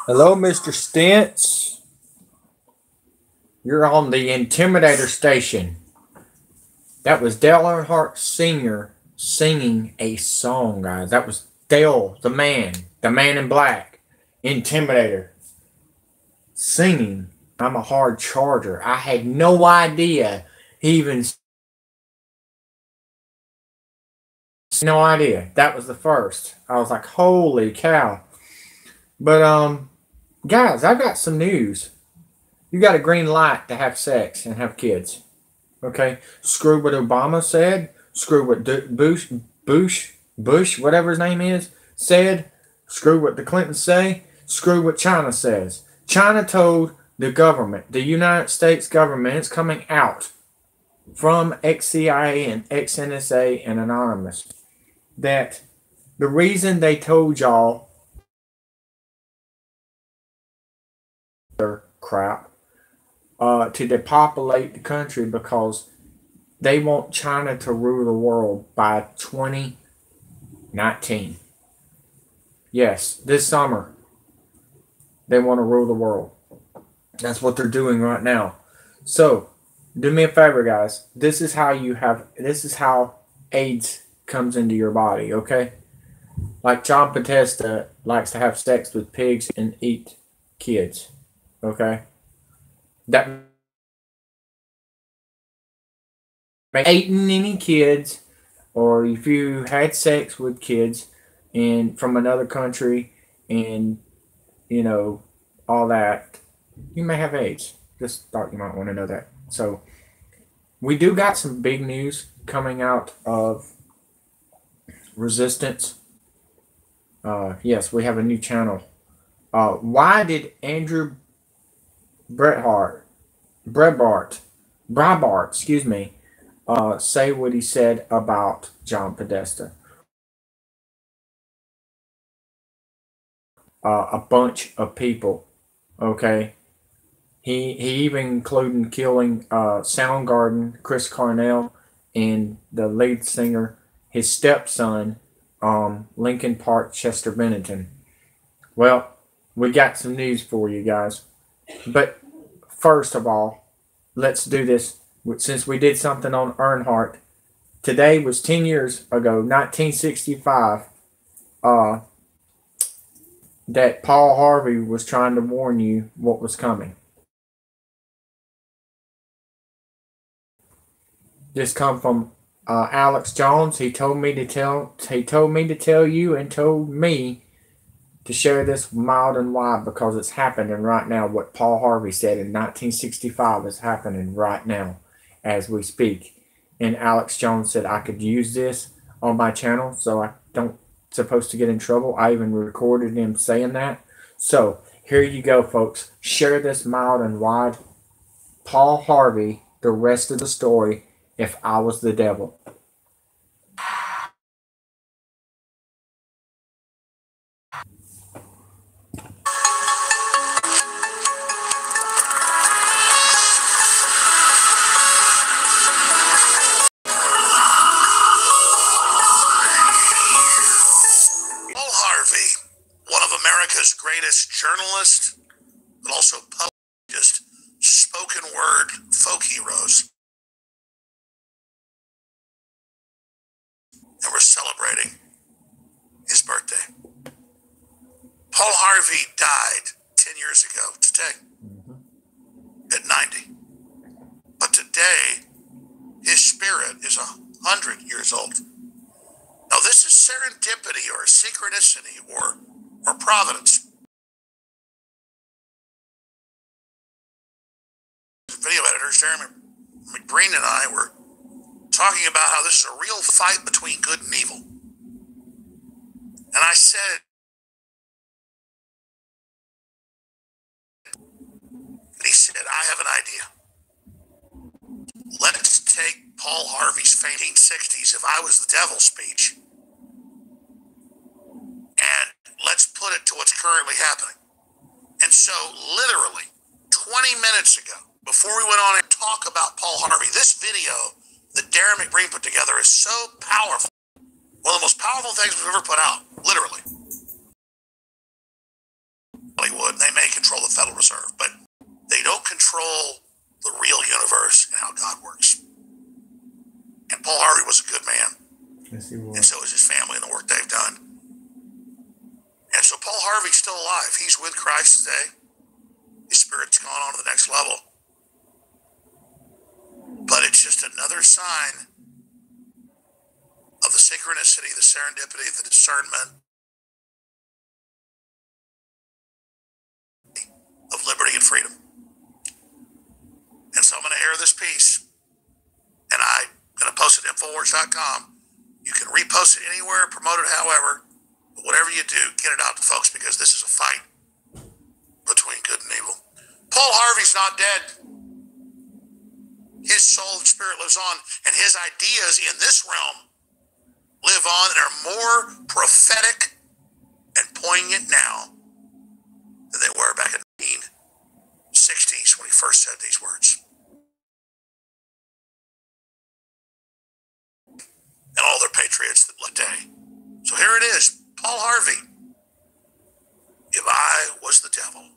Hello, Mr. Stentz. You're on the Intimidator station. That was Dale Earnhardt Sr. singing a song, guys. That was Dale, the man in black, Intimidator, singing I'm a Hard Charger. I had no idea he even... No idea. That was the first. I was like, holy cow. But, guys, I've got some news. You got a green light to have sex and have kids. Okay? Screw what Obama said. Screw what Bush, whatever his name is, said. Screw what the Clintons say. Screw what China says. China told the government, the United States government, it's coming out from ex-CIA and ex-NSA and Anonymous, that the reason they told y'all their crap to depopulate the country because they want China to rule the world by 2019. Yes, this summer they want to rule the world. That's what they're doing right now. So do me a favor, guys. This is how AIDS comes into your body, okay? Like John Podesta likes to have sex with pigs and eat kids, okay? That eating any kids, or if you had sex with kids and from another country and, you know, all that, you may have AIDS. Just thought you might want to know that. So we do got some big news coming out of Resistance. Yes, we have a new channel. Why did Andrew Breitbart, excuse me, say what he said about John Podesta? A bunch of people, okay? He even included killing Soundgarden, Chris Cornell, and the lead singer, his stepson, Linkin Park, Chester Bennington. Well, we got some news for you guys. But first of all, let's do this. Since we did something on Earnhardt, today was 10 years ago, 1965, that Paul Harvey was trying to warn you what was coming. This come from Alex Jones. He told me to tell you and told me to share this mild and wide because it's happening right now. What Paul Harvey said in 1965 is happening right now as we speak. And Alex Jones said I could use this on my channel, so I don't supposed to get in trouble. I even recorded him saying that. So here you go, folks. Share this mild and wide. Paul Harvey, the rest of the story, if I was the devil. Journalist, but also just spoken word folk heroes. And we're celebrating his birthday. Paul Harvey died 10 years ago today at 90. But today, his spirit is 100 years old. Now, this is serendipity or synchronicity or providence. Video editor Sarah McBreen and I were talking about how this is a real fight between good and evil. And I said, and he said, I have an idea. Let's take Paul Harvey's 1960s, if I was the devil speech, and let's put it to what's currently happening. And so literally 20 minutes ago, before we went on and talked talk about Paul Harvey. This video that Darren McBreen put together is so powerful. One of the most powerful things we've ever put out, literally. Hollywood, they may control the Federal Reserve, but they don't control the real universe and how God works. And Paul Harvey was a good man. Yes, he was. And so is his family and the work they've done. And so Paul Harvey's still alive. He's with Christ today. His spirit's gone on to the next level. But it's just another sign of the synchronicity, the serendipity, the discernment of liberty and freedom. And so I'm going to air this piece, and I'm going to post it at Infowars.com. You can repost it anywhere, promote it however, but whatever you do, get it out to folks, because this is a fight between good and evil. Paul Harvey's not dead. His soul and spirit lives on, and his ideas in this realm live on and are more prophetic and poignant now than they were back in the 1960s when he first said these words. And all their patriots that day. So here it is, Paul Harvey. If I was the devil.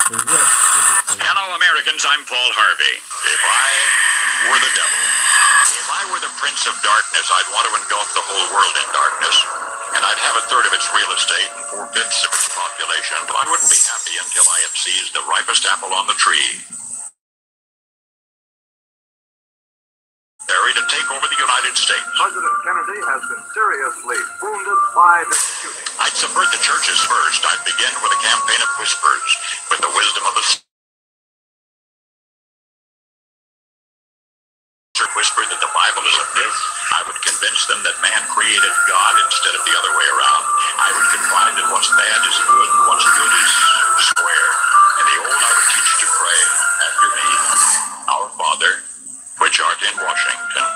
Hello, Americans. I'm Paul Harvey. If I were the devil, if I were the prince of darkness, I'd want to engulf the whole world in darkness, and I'd have a third of its real estate and 4/5 of its population, but I wouldn't be happy until I had seized the ripest apple on the tree. To take over the United States. President Kennedy has been seriously wounded by this shooting. I'd subvert the churches first. I'd begin with a campaign of whispers, with the wisdom of the whisper that the Bible is a myth. I would convince them that man created God instead of the other way around. I would confide that what's bad is good and what's good is square. And the old I would teach to pray after me, Our Father, which art in Washington.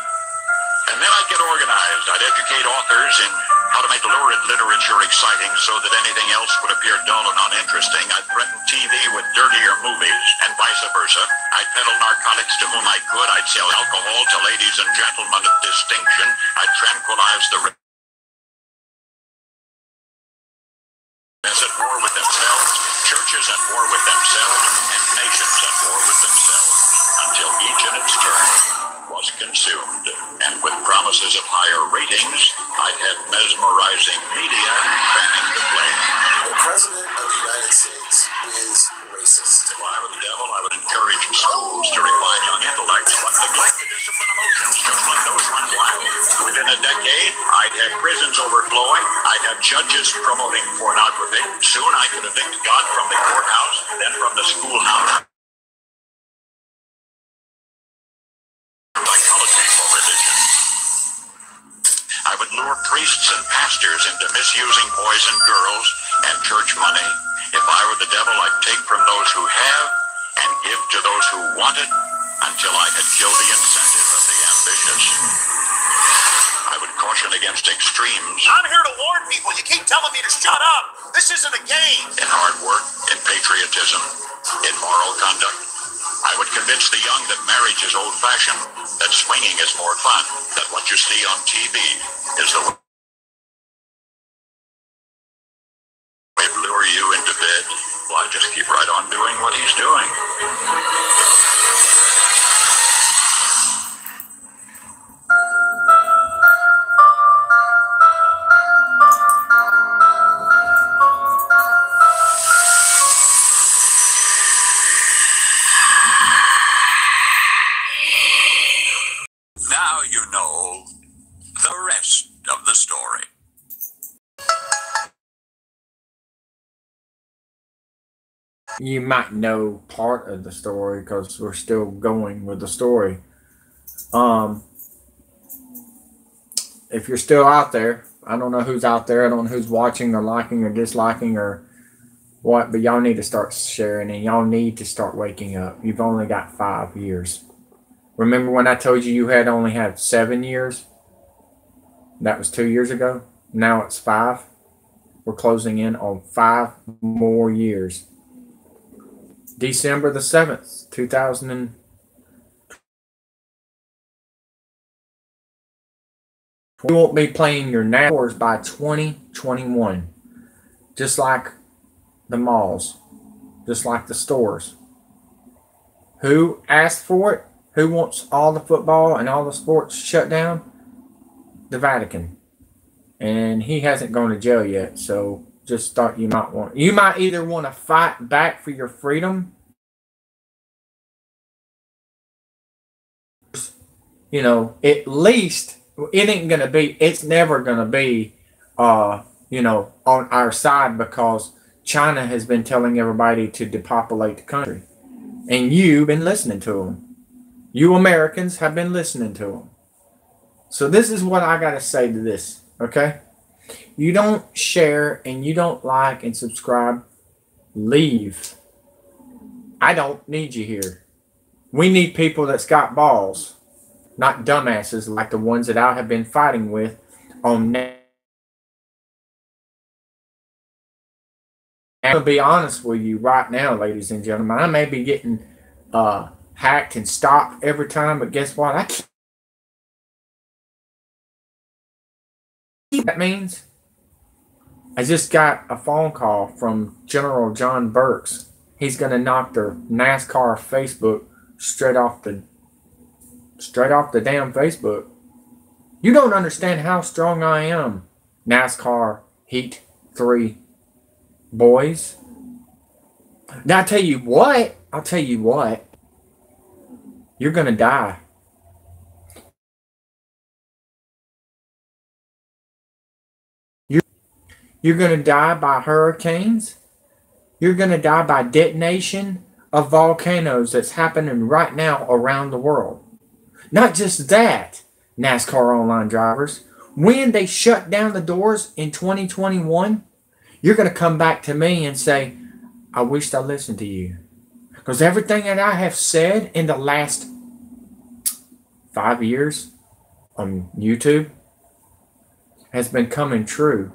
And then I'd get organized. I'd educate authors in how to make lurid literature exciting so that anything else would appear dull and uninteresting. I'd threaten TV with dirtier movies and vice versa. I'd peddle narcotics to whom I could. I'd sell alcohol to ladies and gentlemen of distinction. I'd tranquilize the at war with themselves, churches at war with themselves, and nations at war with themselves, until each in its turn was consumed. And with promises of higher ratings, I'd have mesmerizing media fanning the flame. The President of the United States is racist. If I were the devil, I would encourage schools to refine young intellects, but neglect to discipline emotions, just like those run wild. Within a decade, I'd have prisons overflowing. I'd have judges promoting pornography. Soon I could evict God from the courthouse, then from the schoolhouse. Psychology for religion. I would lure priests and pastors into misusing boys and girls and church money. If I were the devil, I'd take from those who have and give to those who want it until I had killed the incentive of the ambitious. I would caution against extremes. I'm here to warn people. You keep telling me to shut up. This isn't a game. In hard work, in patriotism, in moral conduct. I would convince the young that marriage is old-fashioned, that swinging is more fun, that what you see on TV is the way to lure you into bed. Well, I just keep right on doing what he's doing. Now you know the rest of the story. You might know part of the story because we're still going with the story. If you're still out there, I don't know who's out there. I don't know who's watching or liking or disliking or what, but y'all need to start sharing and y'all need to start waking up. You've only got 5 years. Remember when I told you you had only had 7 years? That was 2 years ago. Now it's 5. We're closing in on 5 more years. December the 7th, 2000. We won't be playing your Nascars by 2021. Just like the malls. Just like the stores. Who asked for it? Who wants all the football and all the sports shut down? The Vatican. And he hasn't gone to jail yet, so just thought you might either want to fight back for your freedom, you know, at least it's never gonna be you know, on our side, because China has been telling everybody to depopulate the country, and you've been listening to them. You Americans have been listening to them. So this is what I gotta say to this, okay? You don't share and you don't like and subscribe, leave. I don't need you here. We need people that's got balls, not dumbasses like the ones that I have been fighting with on net. I'm going to be honest with you right now, ladies and gentlemen. I may be getting hacked and stopped every time, but guess what? I can't. That means I just got a phone call from General John Burks. He's going to knock their NASCAR Facebook straight off the damn Facebook. You don't understand how strong I am, NASCAR Heat 3 boys. Now I'll tell you what, you're going to die. You're going to die by hurricanes. You're going to die by detonation of volcanoes that's happening right now around the world. Not just that, NASCAR online drivers. When they shut down the doors in 2021, you're going to come back to me and say, I wished I listened to you. Because everything that I have said in the last 5 years on YouTube has been coming true.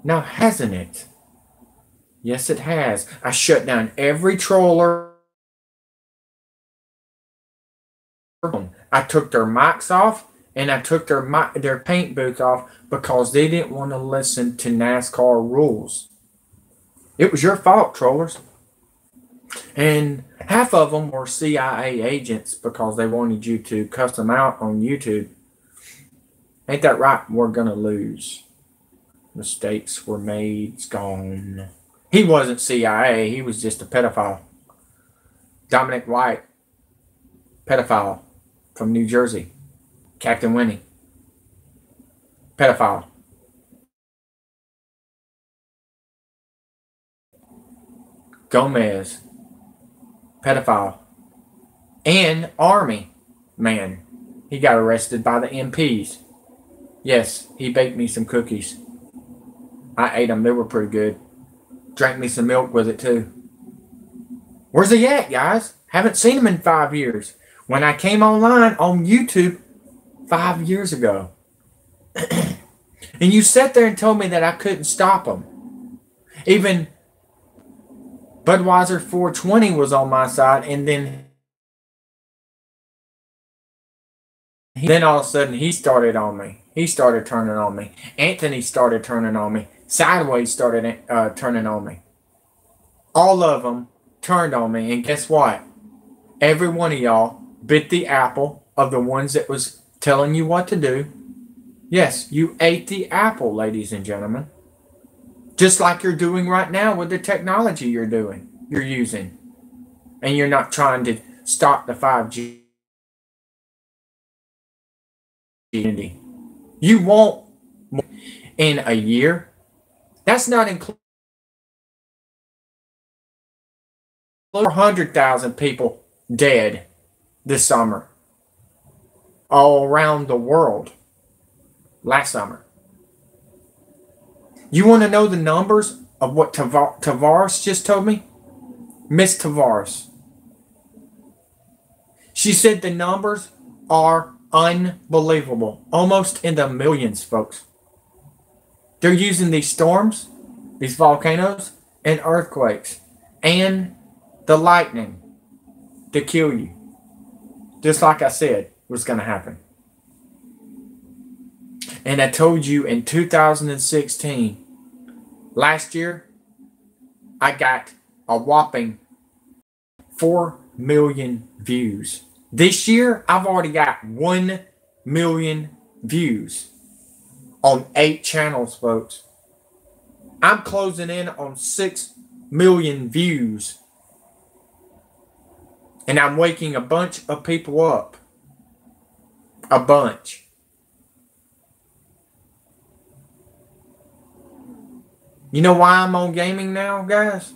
Now, hasn't it? Yes, it has. I shut down every troller. I took their mics off, and I took their paint booth off because they didn't want to listen to NASCAR rules. It was your fault, trollers. And half of them were CIA agents because they wanted you to cuss them out on YouTube. Ain't that right? We're going to lose. Mistakes were made. It's gone. He wasn't CIA. He was just a pedophile. Dominic White, pedophile from New Jersey. Captain Winnie, pedophile. Gomez, pedophile. And Army man. He got arrested by the MPs. Yes, he baked me some cookies. I ate them. They were pretty good. Drank me some milk with it too. Where's he at, guys? Haven't seen him in 5 years. When I came online on YouTube 5 years ago. And you sat there and told me that I couldn't stop him. Even Budweiser 420 was on my side, and then all of a sudden he started on me. He started turning on me. Anthony started turning on me. Sideways started turning on me. All of them turned on me, and guess what? Every one of y'all bit the apple of the ones that was telling you what to do. Yes, you ate the apple, ladies and gentlemen. Just like you're doing right now with the technology you're using. And you're not trying to stop the 5G. You won't in a year. That's not including 400,000 people dead this summer. All around the world. Last summer. You want to know the numbers of what Tavares just told me? Miss Tavares. She said the numbers are unbelievable. Almost in the millions, folks. They're using these storms, these volcanoes, and earthquakes, and the lightning to kill you. Just like I said was going to happen. And I told you in 2016, last year, I got a whopping 4 million views. This year, I've already got 1 million views on 8 channels, folks. I'm closing in on 6 million views. And I'm waking a bunch of people up. A bunch. You know why I'm on gaming now, guys?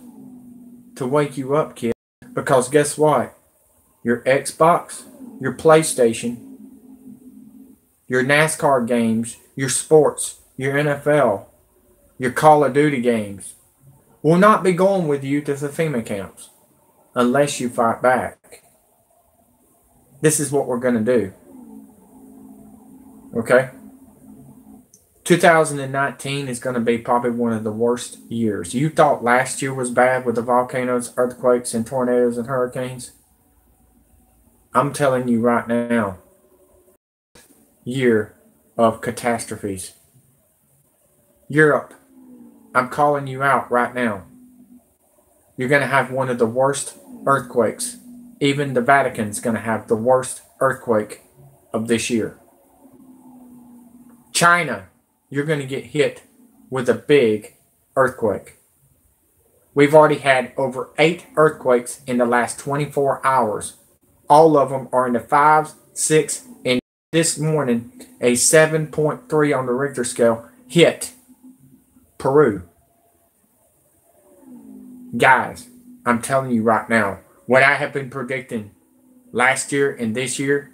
To wake you up, kid. Because guess what? Your Xbox, your PlayStation, your NASCAR games, your sports, your NFL, your Call of Duty games will not be going with you to the FEMA camps unless you fight back. This is what we're going to do. Okay? 2019 is going to be probably one of the worst years. You thought last year was bad with the volcanoes, earthquakes, and tornadoes and hurricanes? I'm telling you right now, year of catastrophes. Europe, I'm calling you out right now. You're going to have one of the worst earthquakes. Even the Vatican's going to have the worst earthquake of this year. China, you're going to get hit with a big earthquake. We've already had over 8 earthquakes in the last 24 hours. All of them are in the 5s, 6, and this morning a 7.3 on the Richter scale hit Peru. Guys, I'm telling you right now, what I have been predicting last year and this year,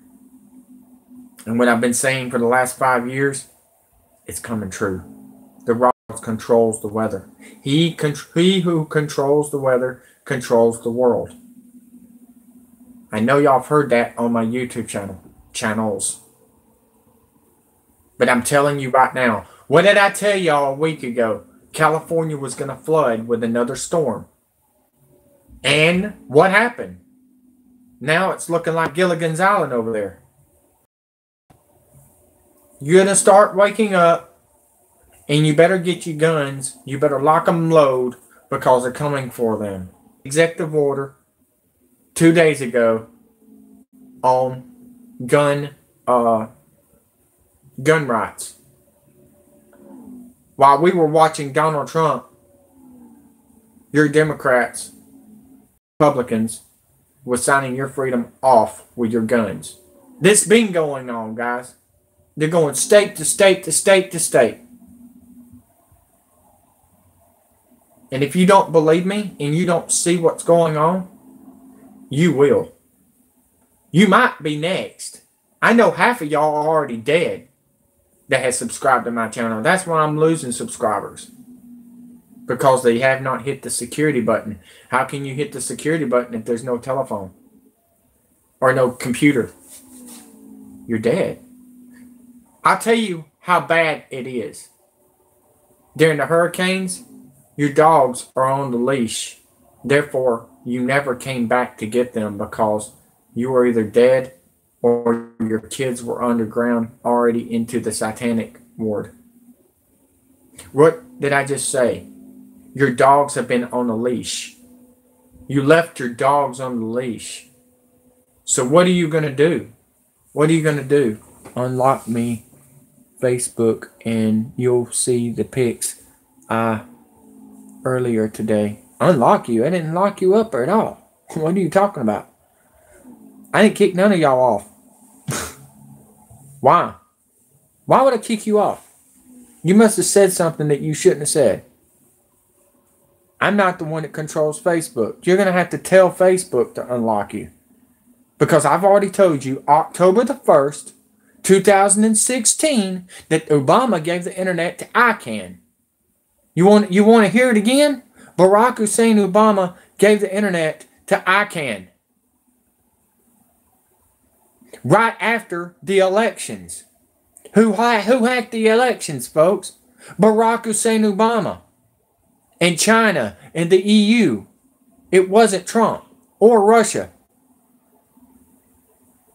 and what I've been saying for the last 5 years, it's coming true. The Rock controls the weather. He who controls the weather controls the world. I know y'all have heard that on my YouTube channels. But I'm telling you right now, what did I tell y'all a week ago? California was going to flood with another storm. And what happened? Now it's looking like Gilligan's Island over there. You're going to start waking up, and you better get your guns. You better lock them load, because they're coming for them. Executive order 2 days ago on gun rights. While we were watching Donald Trump, your Democrats, Republicans, were signing your freedom off with your guns. This been going on, guys. They're going state to state to state to state. And if you don't believe me and you don't see what's going on, you will. You might be next. I know half of y'all are already dead that has subscribed to my channel. That's why I'm losing subscribers. Because they have not hit the security button. How can you hit the security button if there's no telephone? Or no computer? You're dead. I'll tell you how bad it is. During the hurricanes, your dogs are on the leash. Therefore, you never came back to get them because you were either dead or your kids were underground already into the satanic ward. What did I just say? Your dogs have been on a leash. You left your dogs on the leash. So what are you going to do? What are you going to do? Unlock me Facebook and you'll see the pics earlier today. Unlock you? I didn't lock you up at all. What are you talking about? I didn't kick none of y'all off. Why? Why would I kick you off? You must have said something that you shouldn't have said. I'm not the one that controls Facebook. You're going to have to tell Facebook to unlock you. Because I've already told you October the 1st, 2016, that Obama gave the internet to ICANN. You want to hear it again? Barack Hussein Obama gave the internet to ICANN. Right after the elections. Who hacked the elections, folks? Barack Hussein Obama. And China and the EU. It wasn't Trump or Russia.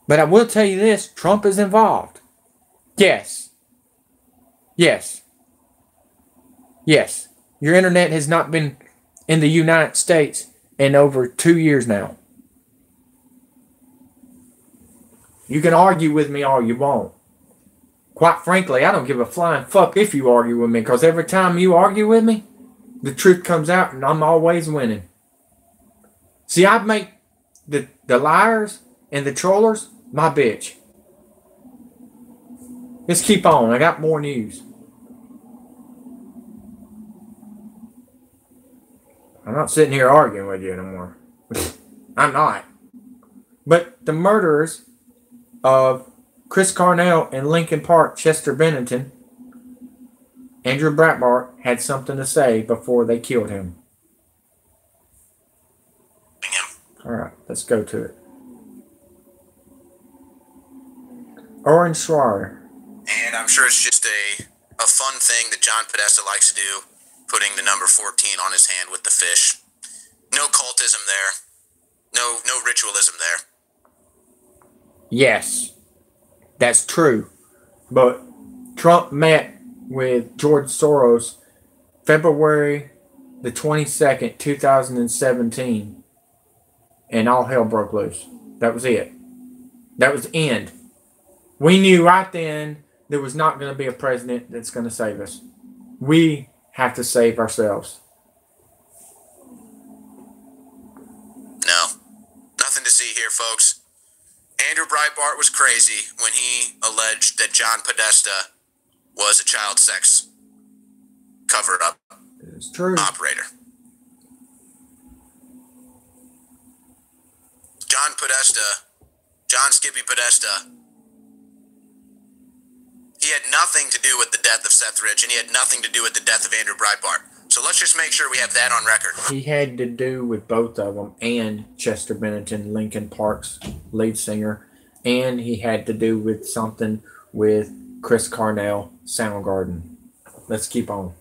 But I will tell you this, Trump is involved. Yes. Yes. Yes. Your internet has not been in the United States in over 2 years now. You can argue with me all you want. Quite frankly, I don't give a flying fuck if you argue with me, because every time you argue with me, the truth comes out and I'm always winning. See, I make the liars and the trollers my bitch. Let's keep on. I got more news. I'm not sitting here arguing with you anymore. I'm not. But the murderers of Chris Cornell in Lincoln Park, Chester Bennington, Andrew Breitbart, had something to say before they killed him. Alright, let's go to it. Orange Schwarzer. And I'm sure it's just a fun thing that John Podesta likes to do, putting the number 14 on his hand with the fish. No cultism there. No ritualism there. Yes, that's true. But Trump met with George Soros February the 22nd, 2017. And all hell broke loose. That was it. That was the end. We knew right then there was not going to be a president that's going to save us. We have to save ourselves. No. Nothing to see here, folks. Andrew Breitbart was crazy when he alleged that John Podesta was a child sex cover-up It's true. operator. John Skippy Podesta, he had nothing to do with the death of Seth Rich, and he had nothing to do with the death of Andrew Breitbart. So let's just make sure we have that on record. He had to do with both of them, and Chester Bennington, Linkin Park's lead singer, and he had to do with something with Chris Cornell, Soundgarden. Let's keep on.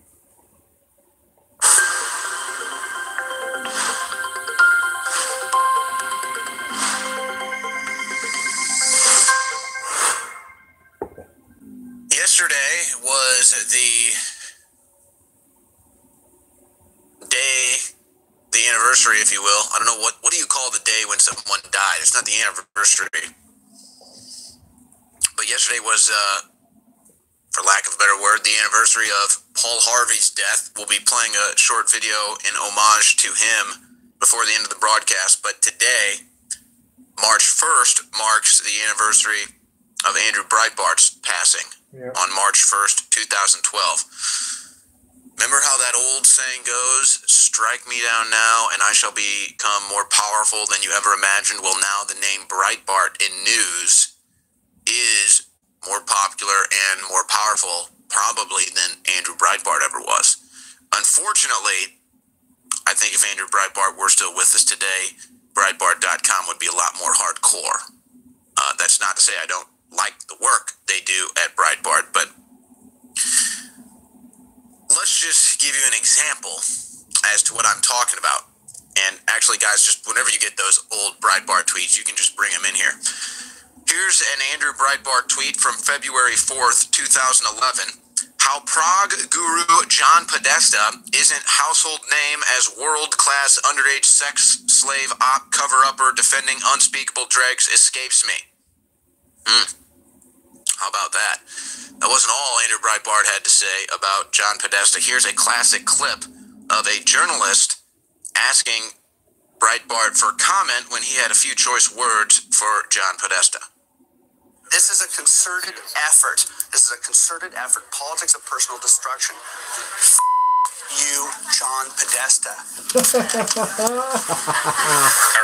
Yesterday was the day, the anniversary, if you will. I don't know, what do you call the day when someone died? It's not the anniversary. But yesterday was, for lack of a better word, the anniversary of Paul Harvey's death. We'll be playing a short video in homage to him before the end of the broadcast. But today, March 1st, marks the anniversary of Andrew Breitbart's passing. Yep. On March 1st, 2012. Remember how that old saying goes, strike me down now and I shall become more powerful than you ever imagined? Well, now the name Breitbart in news is more popular and more powerful probably than Andrew Breitbart ever was. Unfortunately, I think if Andrew Breitbart were still with us today, Breitbart.com would be a lot more hardcore. That's not to say I don't like the work they do at Breitbart, but let's just give you an example as to what I'm talking about. And actually, guys, just whenever you get those old Breitbart tweets, you can just bring them in here. Here's an Andrew Breitbart tweet from February 4th, 2011. How Prague guru John Podesta isn't household name as world-class underage sex slave op cover-upper defending unspeakable dregs escapes me. How about that? That wasn't all Andrew Breitbart had to say about John Podesta. Here's a classic clip of a journalist asking Breitbart for comment when he had a few choice words for John Podesta. This is a concerted effort. This is a concerted effort. Politics of personal destruction. You, John Podesta. All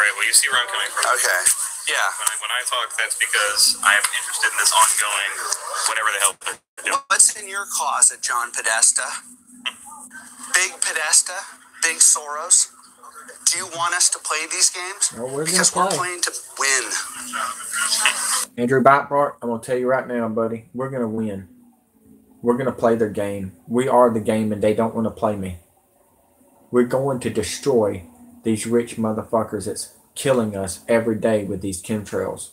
right, well, you see where I'm coming from. Okay. Yeah. When I talk, that's because I am interested in this ongoing whatever the hell they're doing. What's in your closet, John Podesta? Big Podesta? Big Soros? Do you want us to play these games? Oh, we're because gonna we're play. playing to win. Andrew Breitbart, I'm going to tell you right now, buddy, we're going to win. We're going to play their game. We are the game, and they don't want to play me. We're going to destroy these rich motherfuckers that's killing us every day with these chemtrails.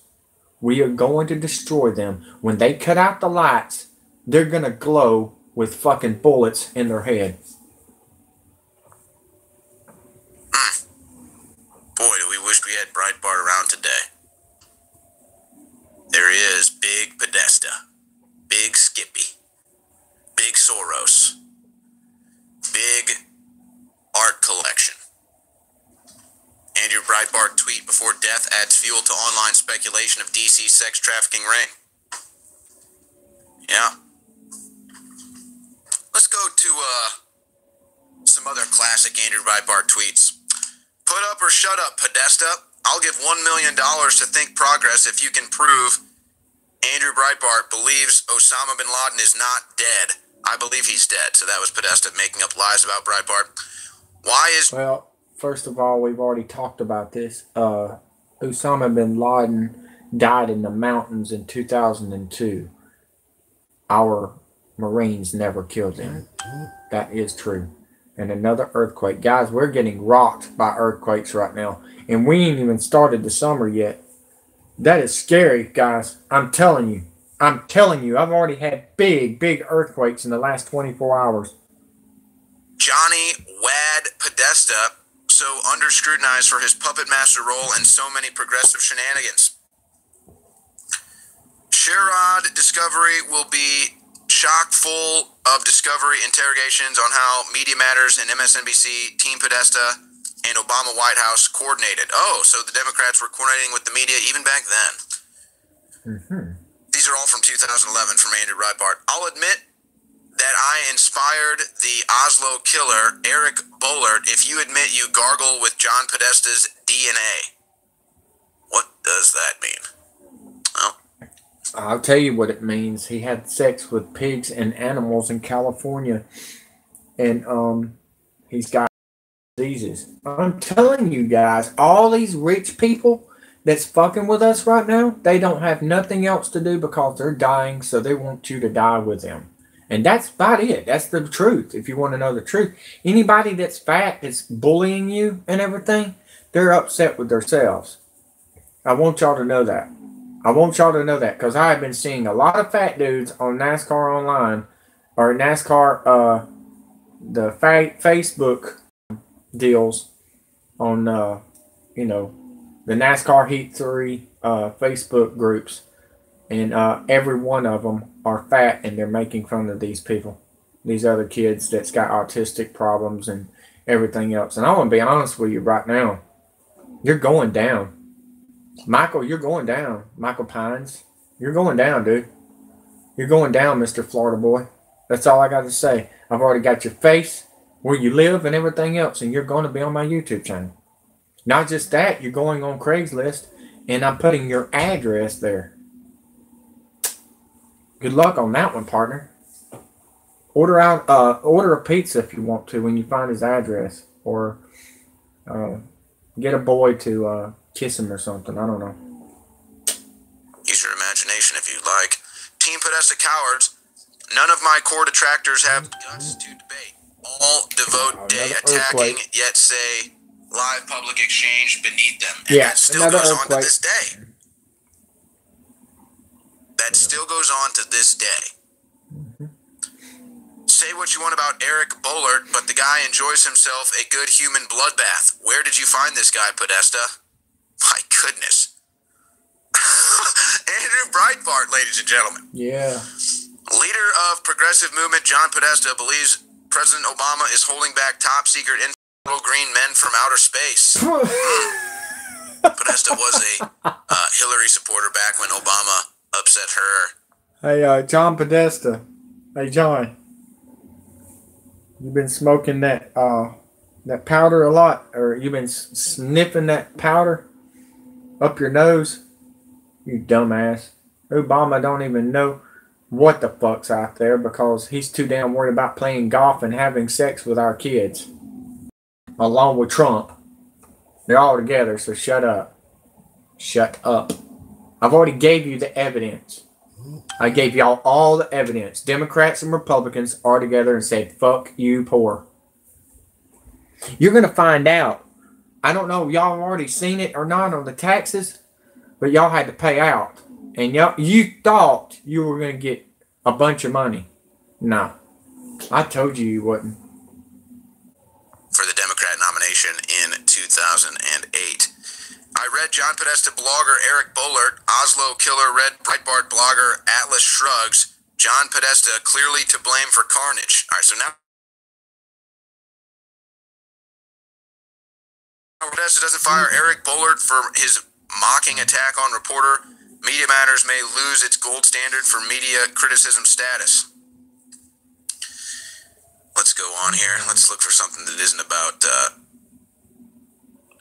We are going to destroy them. When they cut out the lights, they're going to glow with fucking bullets in their head. Boy, do we wish we had Breitbart around today. There he is, Big Podesta, Big Skippy, Big Soros, Big Art Collection. Andrew Breitbart tweet before death adds fuel to online speculation of DC sex trafficking ring. Yeah. Let's go to some other classic Andrew Breitbart tweets. Put up or shut up, Podesta. I'll give $1 million to Think Progress if you can prove Andrew Breitbart believes Osama bin Laden is not dead. I believe he's dead. So that was Podesta making up lies about Breitbart. Why is... Well, first of all, we've already talked about this. Osama bin Laden died in the mountains in 2002. Our Marines never killed him. That is true. And another earthquake. Guys, we're getting rocked by earthquakes right now. And we ain't even started the summer yet. That is scary, guys. I'm telling you. I've already had big earthquakes in the last 24 hours. Johnny Wad Podesta, so under scrutinized for his puppet master role in so many progressive shenanigans. Sherrod Discovery will be chock full of Discovery interrogations on how Media Matters and MSNBC, Team Podesta, and Obama White House coordinated. Oh, so the Democrats were coordinating with the media even back then. Mm-hmm. These are all from 2011 from Andrew Breitbart. I'll admit that I inspired the Oslo killer, Eric Bollert, if you admit you gargle with John Podesta's DNA. What does that mean? Well, I'll tell you what it means. He had sex with pigs and animals in California. And he's got diseases. I'm telling you guys, all these rich people that's fucking with us right now, they don't have nothing else to do because they're dying, so they want you to die with them. And that's about it. That's the truth, if you want to know the truth. Anybody that's fat, that's bullying you and everything, they're upset with themselves. I want y'all to know that. Because I have been seeing a lot of fat dudes on NASCAR Online, or NASCAR, the Facebook deals on, the NASCAR Heat 3 Facebook groups. And every one of them are fat, and they're making fun of these people. These other kids that's got autistic problems and everything else. And I want to be honest with you right now. You're going down. Michael, you're going down. Michael Pines. You're going down, dude. You're going down, Mr. Florida boy. That's all I got to say. I've already got your face, where you live, and everything else. And you're going to be on my YouTube channel. Not just that, you're going on Craigslist, and I'm putting your address there. Good luck on that one, partner. Order a pizza if you want to when you find his address, or get a boy to kiss him or something. I don't know. Use your imagination if you like. Team Podesta cowards. None of my core detractors have guts to debate. All devote day attacking, yet say live public exchange beneath them. And that still goes on to this day. That still goes on to this day. Mm-hmm. Say what you want about Eric Bollert, but the guy enjoys himself a good human bloodbath. Where did you find this guy, Podesta? My goodness. Andrew Breitbart, ladies and gentlemen. Yeah. Leader of progressive movement John Podesta believes President Obama is holding back top secret info green men from outer space. Podesta was a Hillary supporter back when Obama upset her. Hey, John Podesta. Hey, John. You been smoking that powder a lot, or you been sniffing that powder up your nose? You dumbass. Obama don't even know what the fuck's out there because he's too damn worried about playing golf and having sex with our kids. Along with Trump. They're all together, so shut up. Shut up. I've already gave you the evidence. I gave y'all all the evidence. Democrats and Republicans are together and said, fuck you, poor. You're going to find out. I don't know if y'all have already seen it or not on the taxes, but y'all had to pay out. And you thought you were going to get a bunch of money. No. I told you wouldn't. For the Democrat nomination in 2008. I read John Podesta blogger Eric Bollert, Oslo killer, read Breitbart blogger Atlas Shrugs, John Podesta clearly to blame for carnage. All right, so now Podesta doesn't fire Eric Bollert for his mocking attack on reporter. Media Matters may lose its gold standard for media criticism status. Let's go on here. Let's look for something that isn't about...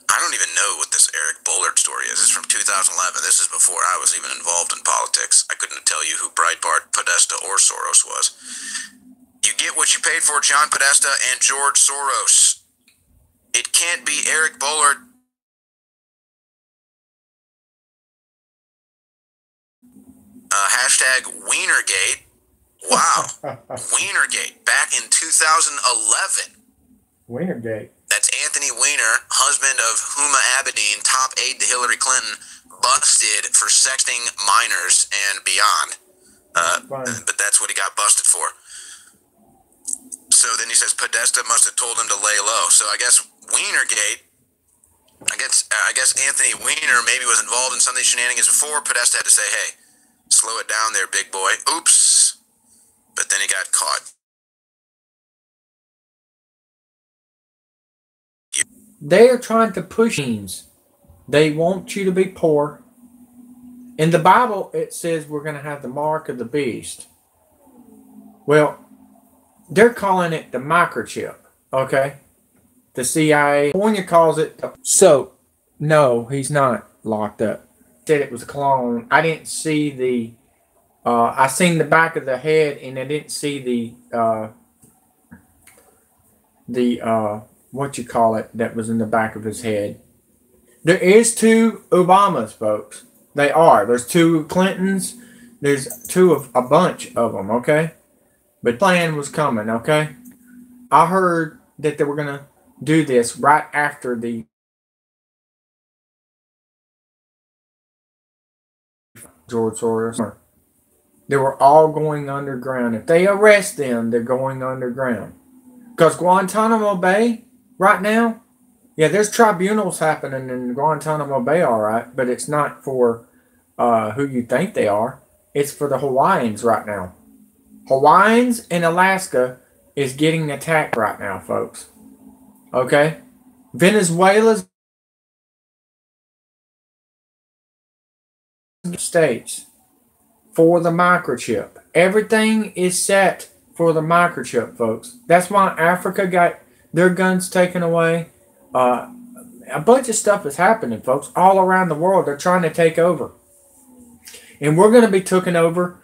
I don't even know what this Eric Bollert story is. This is from 2011. This is before I was even involved in politics. I couldn't tell you who Breitbart, Podesta, or Soros was. You get what you paid for, John Podesta and George Soros. It can't be Eric Bollert. Hashtag Wienergate. Wow. Wienergate. Back in 2011. Wienergate. That's Anthony Weiner, husband of Huma Abedin, top aide to Hillary Clinton, busted for sexting minors and beyond. But that's what he got busted for. So then he says Podesta must have told him to lay low. So I guess Wienergate, I guess Anthony Weiner maybe was involved in some of these shenanigans before. Podesta had to say, hey, slow it down there, big boy. Oops. But then he got caught. They are trying to push teens. They want you to be poor. In the Bible, it says we're going to have the mark of the beast. Well, they're calling it the microchip, okay? The CIA. California calls it. So, no, he's not locked up. Said it was a clone. I didn't see the... I seen the back of the head, and I didn't see what you call it that was in the back of his head. There is 2 Obamas, folks. They are. There's 2 Clintons. There's 2 of a bunch of them, okay? But the plan was coming, okay? I heard that they were going to do this right after the George Soros. They were all going underground. If they arrest them, they're going underground. Because Guantanamo Bay, right now, yeah, there's tribunals happening in Guantanamo Bay, all right, but it's not for who you think they are. It's for the Hawaiians right now. Hawaiians in Alaska is getting attacked right now, folks. Okay? Venezuela's states for the microchip. Everything is set for the microchip, folks. That's why Africa got their guns taken away. A bunch of stuff is happening, folks, all around the world. They're trying to take over. And we're going to be taken over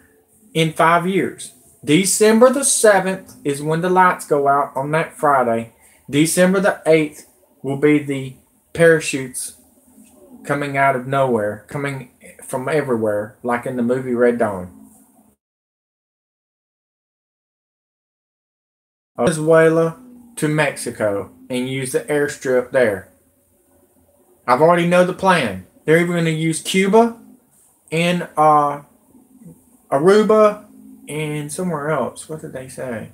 in 5 years. December the 7th is when the lights go out on that Friday. December the 8th will be the parachutes coming out of nowhere, coming from everywhere, like in the movie Red Dawn. Venezuela to Mexico and use the airstrip there. I've already know the plan. They're even going to use Cuba and Aruba and somewhere else. What did they say?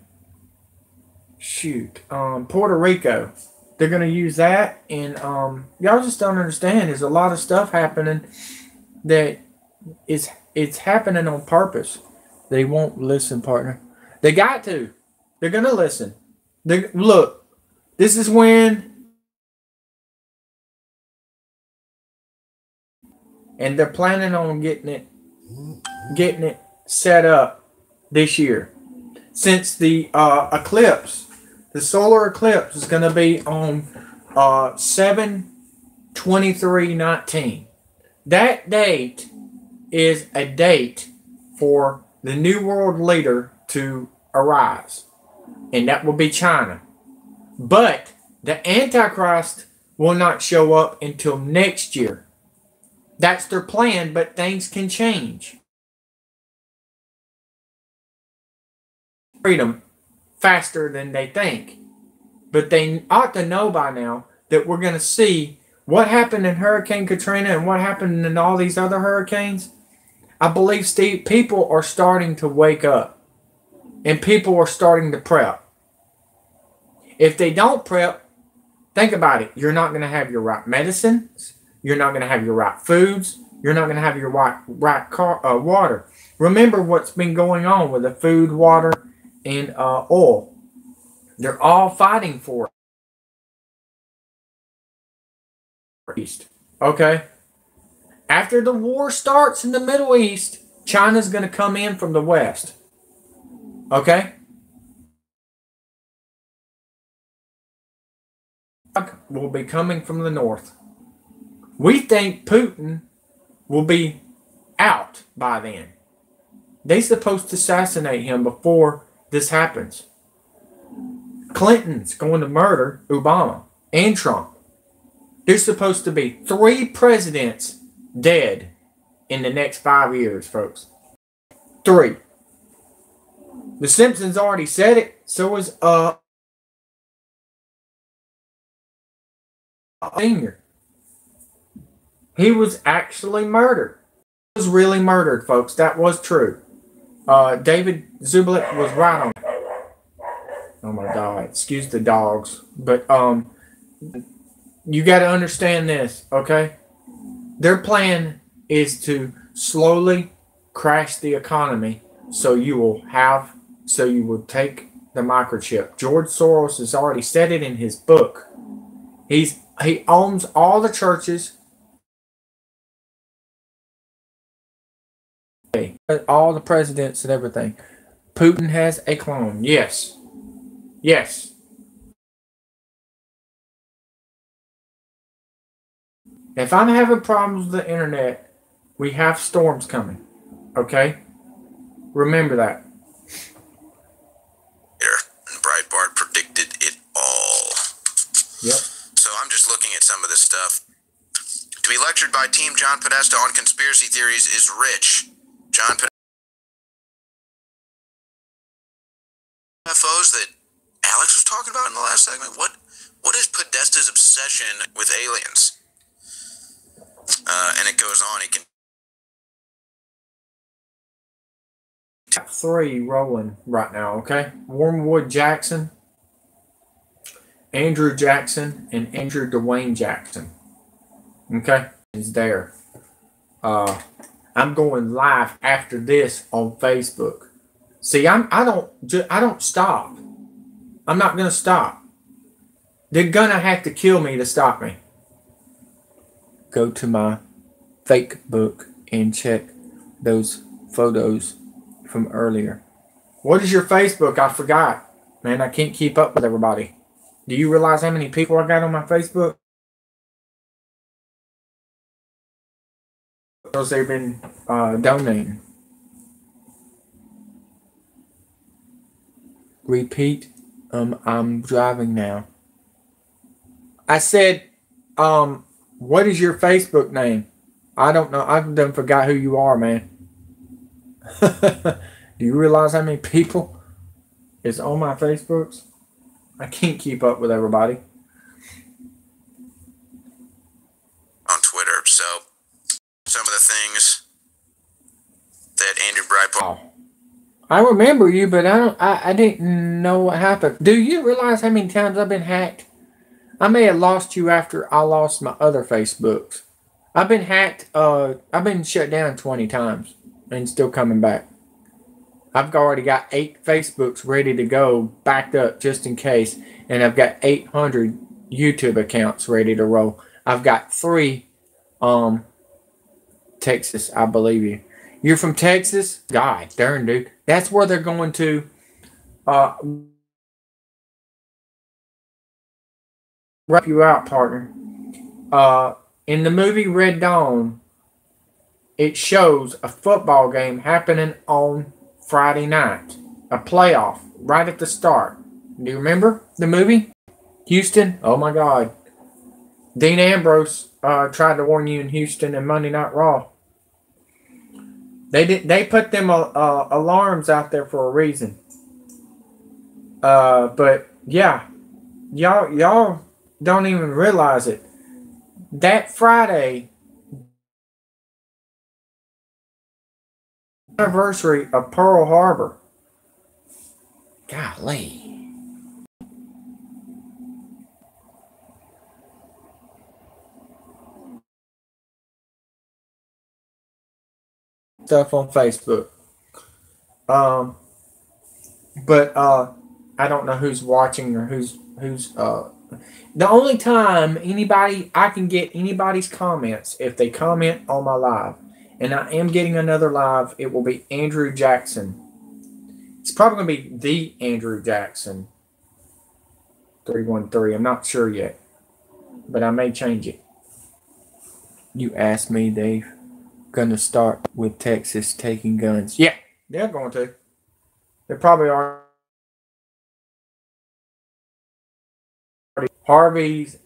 Shoot. Puerto Rico. They're going to use that. And y'all just don't understand. There's a lot of stuff happening that it's happening on purpose. They won't listen, partner. They got to. They're going to listen. Look, this is when... And they're planning on getting it set up this year. Since the eclipse, the solar eclipse is going to be on 7/23/19. That date is a date for the new world leader to arise. And that will be China. But the Antichrist will not show up until next year. That's their plan, but things can change. Freedom faster than they think. But they ought to know by now that we're going to see what happened in Hurricane Katrina and what happened in all these other hurricanes. I believe, Steve, people are starting to wake up. and people are starting to prep. If they don't prep, think about it. You're not going to have your right medicines. You're not going to have your right foods. You're not going to have your right water. Remember what's been going on with the food, water, and oil. They're all fighting for it. East. Okay? After the war starts in the Middle East, China's going to come in from the West. Okay? Will be coming from the North. We think Putin will be out by then. They're supposed to assassinate him before this happens. Clinton's going to murder Obama and Trump. There's supposed to be 3 presidents dead in the next 5 years, folks. 3. The Simpsons already said it. So is Senior. He was actually murdered. He was really murdered, folks. That was true. David Zubelik was right on it. Oh my God! Excuse the dogs, but you got to understand this, okay? Their plan is to slowly crash the economy, so you will take the microchip. George Soros has already said it in his book. He owns all the churches, all the presidents and everything. Putin has a clone. Yes. Yes. If I'm having problems with the internet, we have storms coming. Okay? Remember that. And Breitbart predicted it all. Yep. So I'm just looking at some of this stuff. To be lectured by Team John Podesta on conspiracy theories is rich. John Podesta. UFOs that Alex was talking about in the last segment. What is Podesta's obsession with aliens? And it goes on. He can. Top 3 rolling right now, okay? Wormwood Jackson, Andrew Jackson, and Andrew Dwayne Jackson. Okay? Is there. I'm going live after this on Facebook. See, I don't stop. I'm not gonna stop. They're gonna have to kill me to stop me. Go to my fake book and check those photos from earlier. What is your Facebook? I forgot. Man, I can't keep up with everybody. Do you realize how many people I got on my Facebook? Because they've been donating. Repeat. I'm driving now. I said, what is your Facebook name? I don't know. I done forgot who you are, man. Do you realize how many people is on my Facebooks? I can't keep up with everybody. On Twitter. So, some of the things that Andrew Breitbart. Oh. I remember you, but I didn't know what happened. Do you realize how many times I've been hacked? I may have lost you after I lost my other Facebooks. I've been hacked. I've been shut down 20 times and still coming back. I've already got 8 Facebooks ready to go, backed up just in case, and I've got 800 YouTube accounts ready to roll. I've got 3 Texas, I believe you. You're from Texas? God darn, dude. That's where they're going to wrap you out, partner. In the movie Red Dawn, it shows a football game happening on Friday night. A playoff right at the start. Do you remember the movie? Houston? Oh my God. Dean Ambrose tried to warn you in Houston in Monday Night Raw. They put them alarms out there for a reason. But yeah, y'all don't even realize it. That Friday, anniversary of Pearl Harbor, Golly. Stuff on Facebook. But I don't know who's watching or who's the only time I can get anybody's comments if they comment on my live, and I am getting another live, it will be Andrew Jackson. It's probably going to be the Andrew Jackson 313. I'm not sure yet, but I may change it. You asked me, Dave. Gonna start with Texas taking guns. Yeah, they're going to. They probably are. Harvey's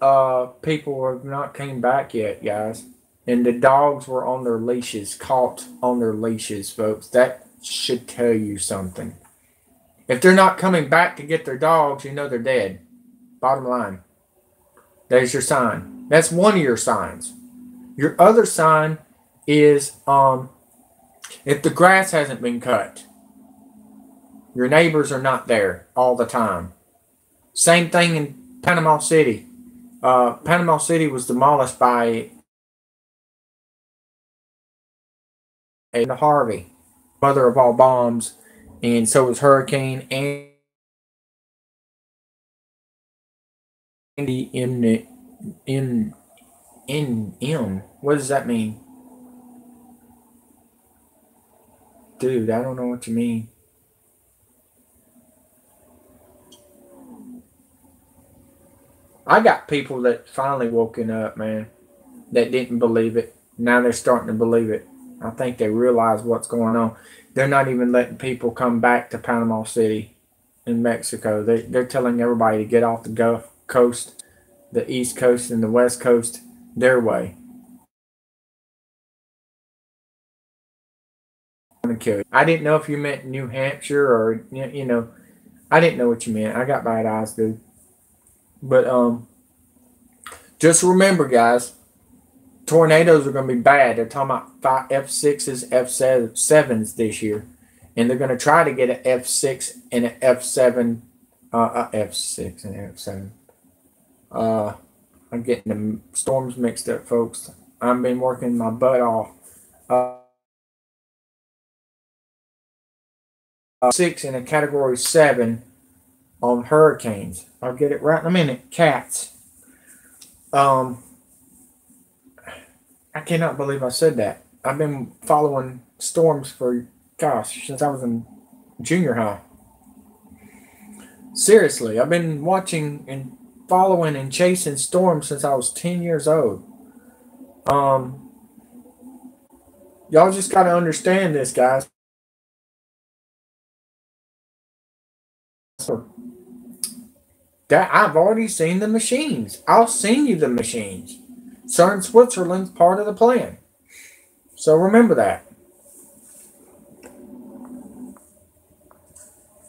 people have not came back yet, guys. And the dogs were on their leashes, caught on their leashes, folks. That should tell you something. If they're not coming back to get their dogs, you know they're dead. Bottom line. There's your sign. That's one of your signs. Your other sign is if the grass hasn't been cut. Your neighbors are not there all the time. Same thing in Panama City. Panama City was demolished by a Harvey, mother of all bombs, and so was Hurricane Andy in what does that mean? Dude, I don't know what you mean. I got people that finally woken up, man, that didn't believe it. Now they're starting to believe it. I think they realize what's going on. They're not even letting people come back to Panama City in Mexico. They're telling everybody to get off the Gulf Coast, the East Coast and the West Coast, their way. I'm gonna kill you. I didn't know if you meant New Hampshire or, you know, I didn't know what you meant. I got bad eyes, dude. But just remember, guys, tornadoes are going to be bad. They're talking about F6s, F7s this year. And they're going to try to get an F6 and an F7. F6 and F7. I'm getting the storms mixed up, folks. I've been working my butt off. 6 and a Category 7 on hurricanes. I'll get it right in a minute. Cats. I cannot believe I said that. I've been following storms for, gosh, since I was in junior high. Seriously, I've been watching and following and chasing storms since I was 10 years old. Y'all just got to understand this, guys. That I've already seen the machines. I'll send you the machines. CERN Switzerland's part of the plan. So remember that.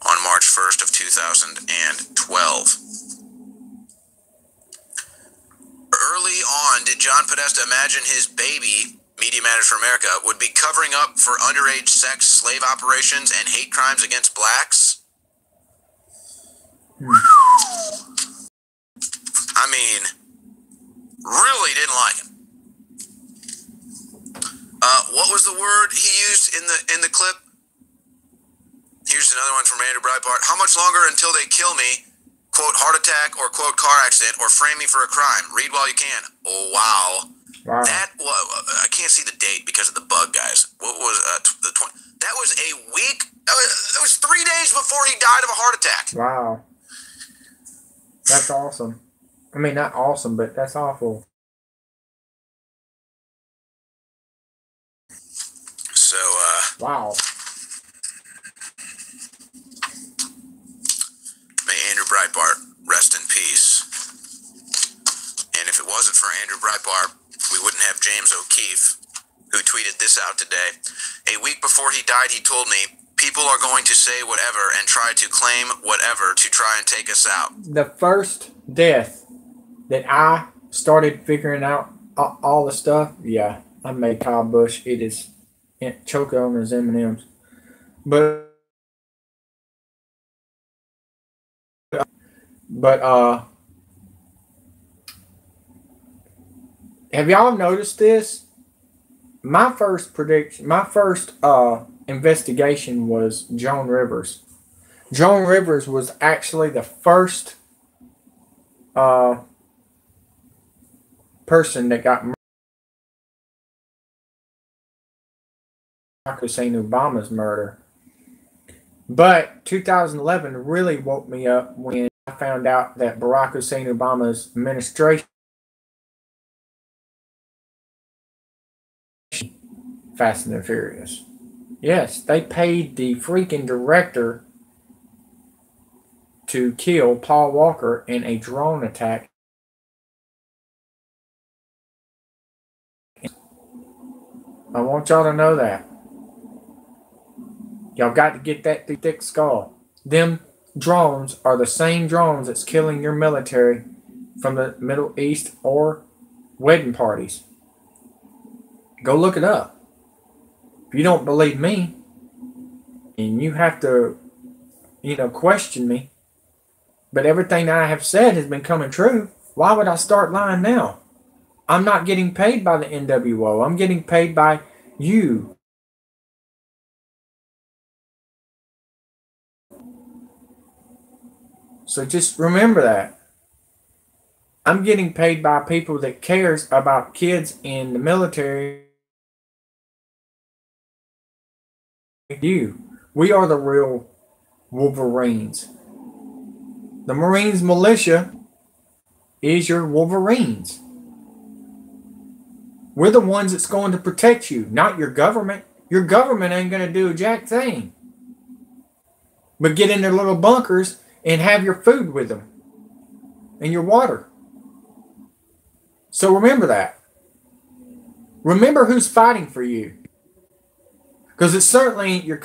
On March 1st of 2012. Early on, did John Podesta imagine his baby, Media Matters for America, would be covering up for underage sex, slave operations, and hate crimes against blacks? I mean, really didn't like him. What was the word he used in the clip? Here's another one from Andrew Breitbart. How much longer until they kill me? Quote, heart attack or quote, car accident or frame me for a crime. Read while you can. Oh, wow. That was, I can't see the date because of the bug, guys. What was the 20? That was a week. That was 3 days before he died of a heart attack. Wow. That's awesome. I mean, not awesome, but that's awful. So, wow. May Andrew Breitbart rest in peace. And if it wasn't for Andrew Breitbart, we wouldn't have James O'Keefe, who tweeted this out today. A week before he died, he told me, people are going to say whatever and try to claim whatever to try and take us out. The first death that I started figuring out all the stuff, yeah, I made Kyle Busch eat his choke on his M&Ms. But But have y'all noticed this? My first investigation was Joan Rivers. Joan Rivers was actually the first person that got murdered. Barack Hussein Obama's murder. But 2011 really woke me up when I found out that Barack Hussein Obama's administration, Fast and the Furious. Yes, they paid the freaking director to kill Paul Walker in a drone attack. I want y'all to know that. Y'all got to get that through thick skull. Them drones are the same drones that's killing your military from the Middle East or wedding parties. Go look it up. If you don't believe me, and you have to, question me, but everything that I have said has been coming true, why would I start lying now? I'm not getting paid by the NWO. I'm getting paid by you. So just remember that. I'm getting paid by people that cares about kids in the military. You. We are the real Wolverines. The Marines militia is your Wolverines. We're the ones that's going to protect you, not your government. Your government ain't going to do a jack thing but get in their little bunkers and have your food with them and your water. So remember that. Remember who's fighting for you, because it certainly ain't your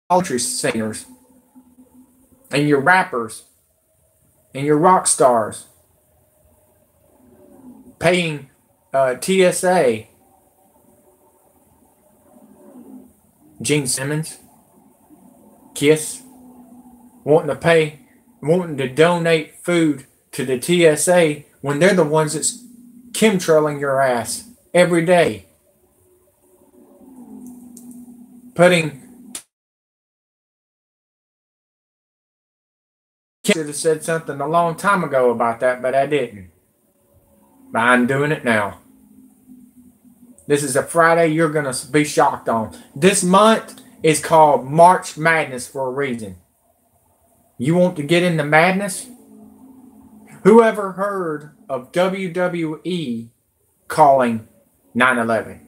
country singers and your rappers and your rock stars paying TSA. Gene Simmons, Kiss, wanting to donate food to the TSA when they're the ones that's chemtrailing your ass every day. Should have said something a long time ago about that, but I didn't. But I'm doing it now. This is a Friday you're going to be shocked on. This month is called March Madness for a reason. You want to get into madness? Whoever heard of WWE calling 9/11?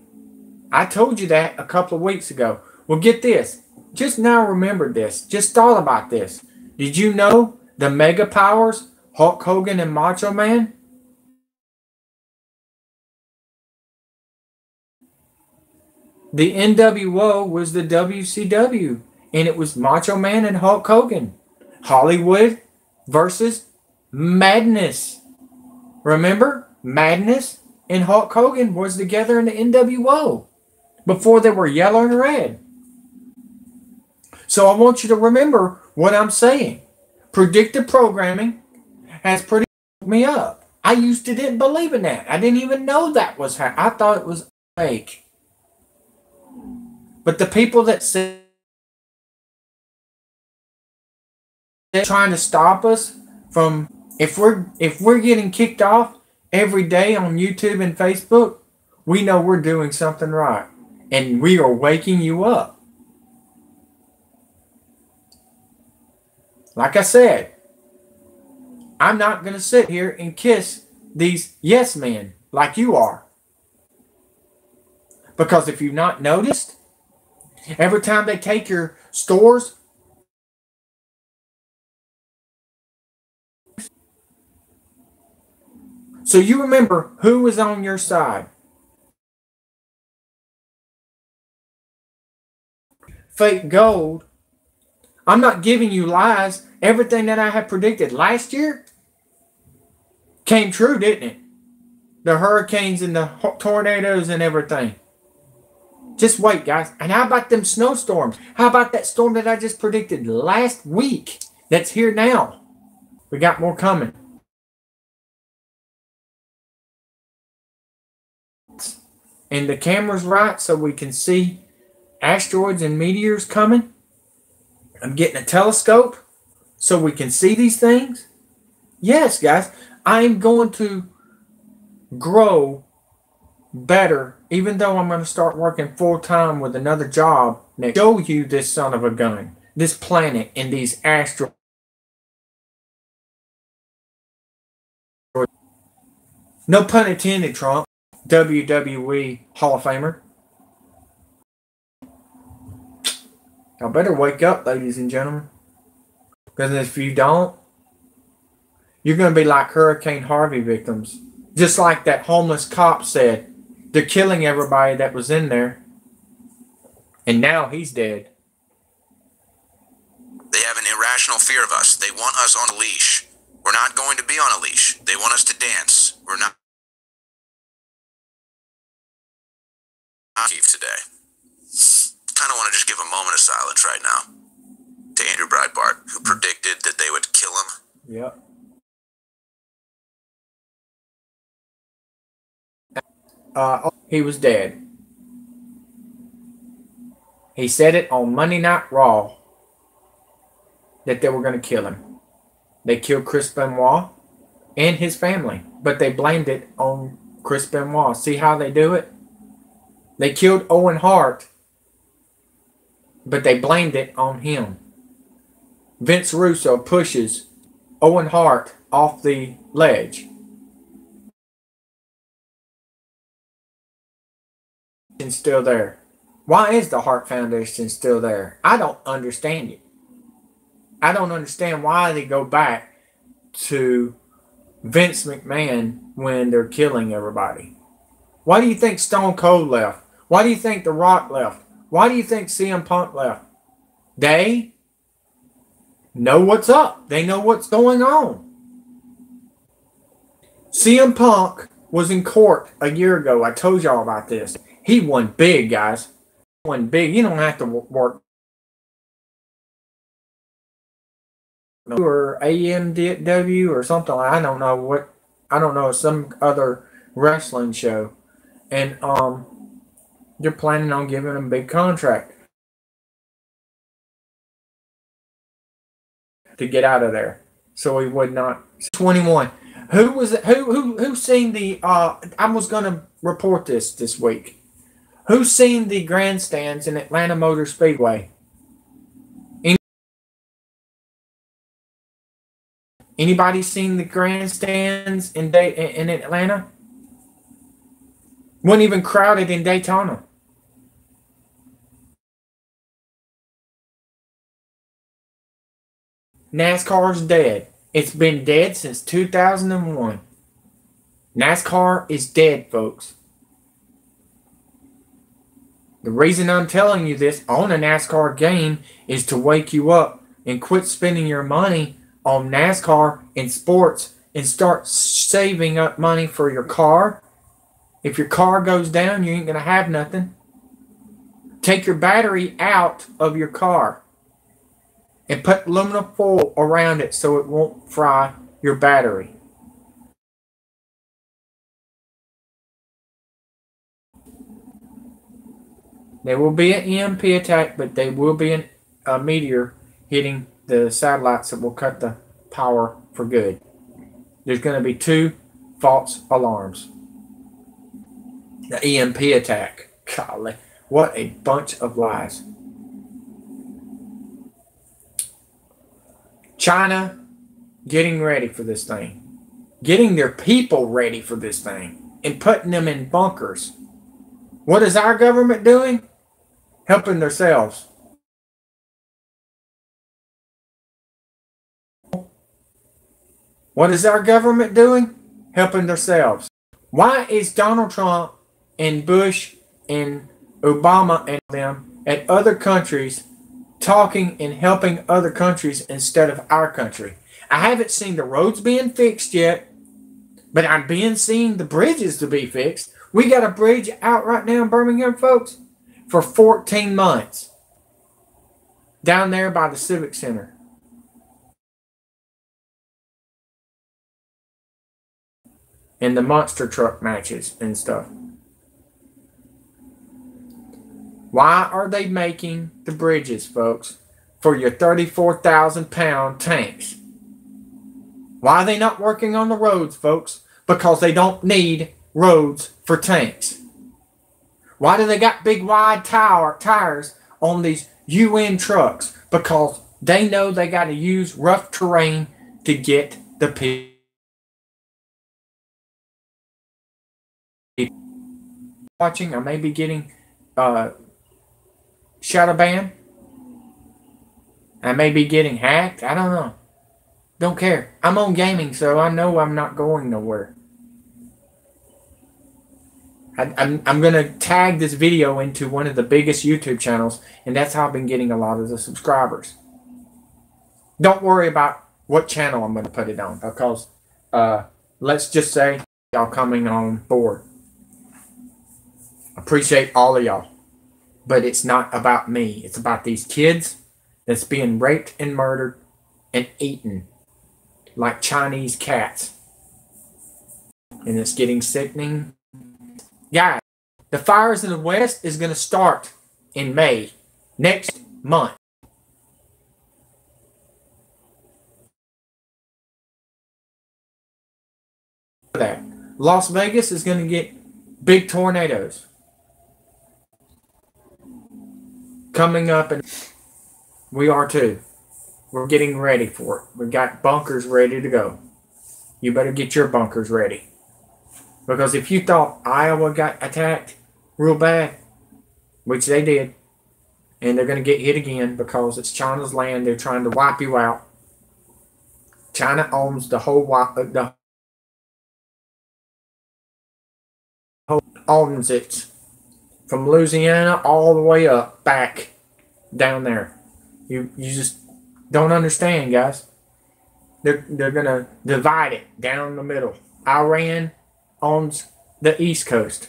I told you that a couple of weeks ago. Well, get this. Just now remembered this. Just thought about this. Did you know the mega powers, Hulk Hogan and Macho Man, the NWO was the WCW, and it was Macho Man and Hulk Hogan. Hollywood versus Madness. Remember? Madness and Hulk Hogan was together in the NWO before they were yellow and red. So I want you to remember what I'm saying. Predictive programming has pretty me up. I used to didn't believe in that. I didn't even know that was how. I thought it was fake. But the people that say they're trying to stop us from, if we're getting kicked off every day on YouTube and Facebook, we know we're doing something right, and we are waking you up. Like I said, I'm not going to sit here and kiss these yes men like you are, because if you've not noticed, every time they take your stores, so you remember who was on your side. Fake gold. I'm not giving you lies. Everything that I have predicted last year came true, didn't it? The hurricanes and the tornadoes and everything. Just wait, guys. And how about them snowstorms? How about that storm that I just predicted last week that's here now? We got more coming. And the camera's right so we can see asteroids and meteors coming. I'm getting a telescope so we can see these things. Yes, guys, I'm going to grow better, even though I'm going to start working full-time with another job next. Show you this son of a gun, this planet and these asteroids. No pun intended, Trump. WWE Hall of Famer. Y'all better wake up, ladies and gentlemen. Because if you don't, you're going to be like Hurricane Harvey victims. Just like that homeless cop said. They're killing everybody that was in there. And now he's dead. They have an irrational fear of us. They want us on a leash. We're not going to be on a leash. They want us to dance. We're not today. Kind of want to just give a moment of silence right now to Andrew Breitbart, who predicted that they would kill him. Yep. He was dead. He said it on Monday Night Raw that they were going to kill him. They killed Chris Benoit and his family, but they blamed it on Chris Benoit. See how they do it? They killed Owen Hart, but they blamed it on him. Vince Russo pushes Owen Hart off the ledge. And still there. Why is the Hart Foundation still there? I don't understand it. I don't understand why they go back to Vince McMahon when they're killing everybody. Why do you think Stone Cold left? Why do you think The Rock left? Why do you think CM Punk left? They know what's up. They know what's going on. CM Punk was in court a year ago. I told y'all about this. He won big, guys. He won big. You don't have to work. Or AMW or something. I don't know what. I don't know. Some other wrestling show. And they're planning on giving him a big contract to get out of there, so he would not. 21. Who was it? Who seen the? I was gonna report this week. Who's seen the grandstands in Atlanta Motor Speedway? Anybody seen the grandstands in Atlanta? Wasn't even crowded in Daytona. NASCAR's dead. It's been dead since 2001. NASCAR is dead, folks. The reason I'm telling you this on a NASCAR game is to wake you up and quit spending your money on NASCAR and sports and start saving up money for your car. If your car goes down, you ain't going to have nothing. Take your battery out of your car and put aluminum foil around it so it won't fry your battery. There will be an EMP attack, but there will be a meteor hitting the satellites that will cut the power for good. There's going to be 2 false alarms. The EMP attack. Golly, what a bunch of lies. China getting ready for this thing. Getting their people ready for this thing. And putting them in bunkers. What is our government doing? Helping themselves. What is our government doing? Helping themselves. Why is Donald Trump and Bush and Obama and them at other countries talking and helping other countries instead of our country? I haven't seen the roads being fixed yet, but I'm seeing the bridges to be fixed. We got a bridge out right now in Birmingham, folks. for 14 months down there by the Civic Center. And the monster truck matches and stuff. Why are they making the bridges, folks, for your 34,000-pound tanks? Why are they not working on the roads, folks? Because they don't need roads for tanks. Why do they got big wide tires on these UN trucks? Because they know they got to use rough terrain to get the people. Watching, I may be getting shadow banned. I may be getting hacked. I don't know. Don't care. I'm on gaming, so I know I'm not going nowhere. I'm going to tag this video into one of the biggest YouTube channels, and that's how I've been getting a lot of the subscribers. Don't worry about what channel I'm going to put it on, because let's just say y'all coming on board. Appreciate all of y'all. But it's not about me. It's about these kids that's being raped and murdered and eaten like Chinese cats. And it's getting sickening. Guys, the fires in the West is going to start in May next month. That Las Vegas is going to get big tornadoes coming up, and we are too. We're getting ready for it. We've got bunkers ready to go. You better get your bunkers ready. Because if you thought Iowa got attacked real bad, which they did, and they're going to get hit again because it's China's land, they're trying to wipe you out. China owns the whole owns it from Louisiana all the way up back down there. You just don't understand, guys. They're gonna divide it down the middle. Iran owns the East Coast.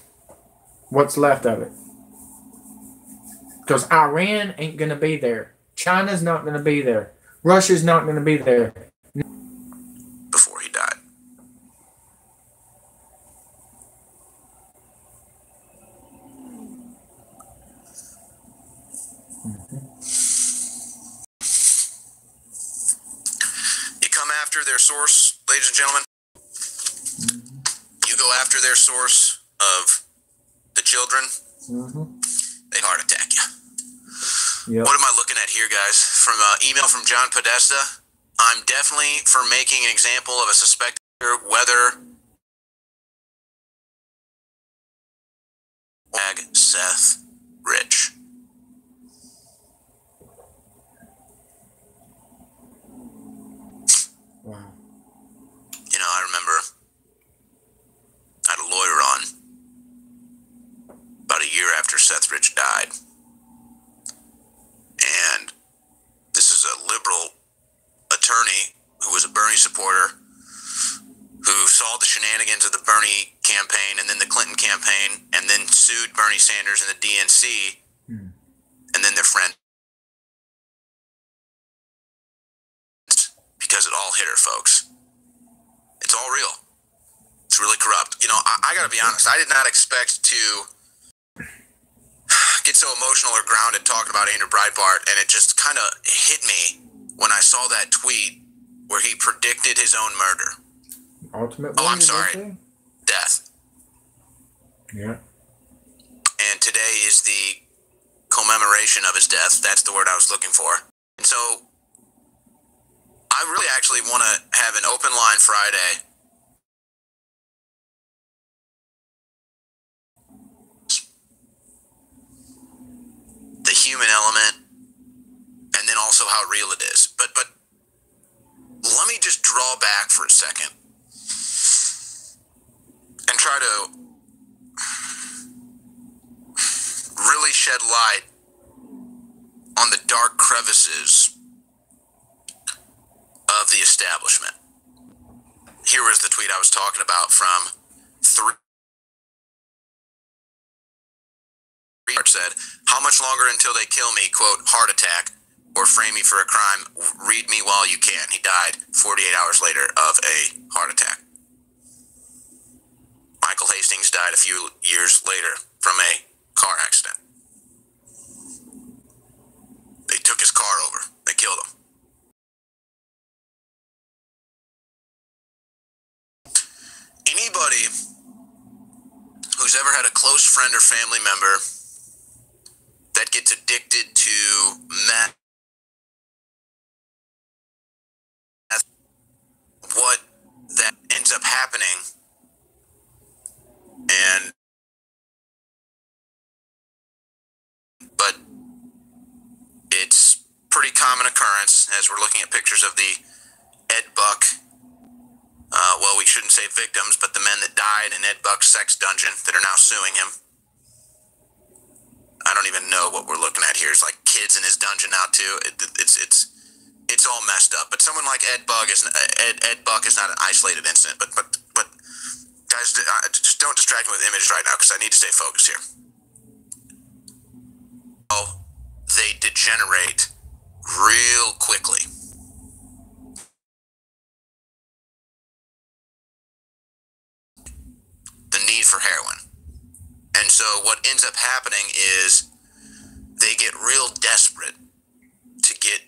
What's left of it? Because Iran ain't gonna be there. China's not gonna be there. Russia's not gonna be there. Before he died. You come after their source, ladies and gentlemen. You go after their source of the children. They heart attack you. Yep. What am I looking at here, guys? From an email from John Podesta. I'm definitely for making an example of a suspected whether Seth Rich. Wow. You know, I remember I had a lawyer on about a year after Seth Rich died. And this is a liberal attorney who was a Bernie supporter who saw the shenanigans of the Bernie campaign and then the Clinton campaign and then sued Bernie Sanders and the DNC and then their friends because it all hit her, folks. It's all real. It's really corrupt. You know, I got to be honest. I did not expect to get so emotional or grounded talking about Andrew Breitbart, and it just kind of hit me when I saw that tweet where he predicted his own murder. Ultimate. Oh, I'm sorry. Death. Yeah. And today is the commemoration of his death. That's the word I was looking for. And so I really actually want to have an open line Friday. The human element, and then also how real it is. But let me just draw back for a second and try to really shed light on the dark crevices of the establishment. Here was the tweet I was talking about from 3 said, "How much longer until they kill me, quote, heart attack, or frame me for a crime? Read me while you can." He died 48 hours later of a heart attack. Michael Hastings died a few years later from a car accident. They took his car over. They killed him. Anybody who's ever had a close friend or family member that gets addicted to meth, what that ends up happening, but it's pretty common occurrence as we're looking at pictures of the Ed Buck, well, we shouldn't say victims, but the men that died in Ed Buck's sex dungeon that are now suing him. I don't even know what we're looking at here. It's like kids in his dungeon now too. It's all messed up. But someone like Ed Buck is not an isolated incident. But guys, just don't distract me with images right now because I need to stay focused here. Oh, they degenerate real quickly. The need for heroin. And so what ends up happening is they get real desperate to get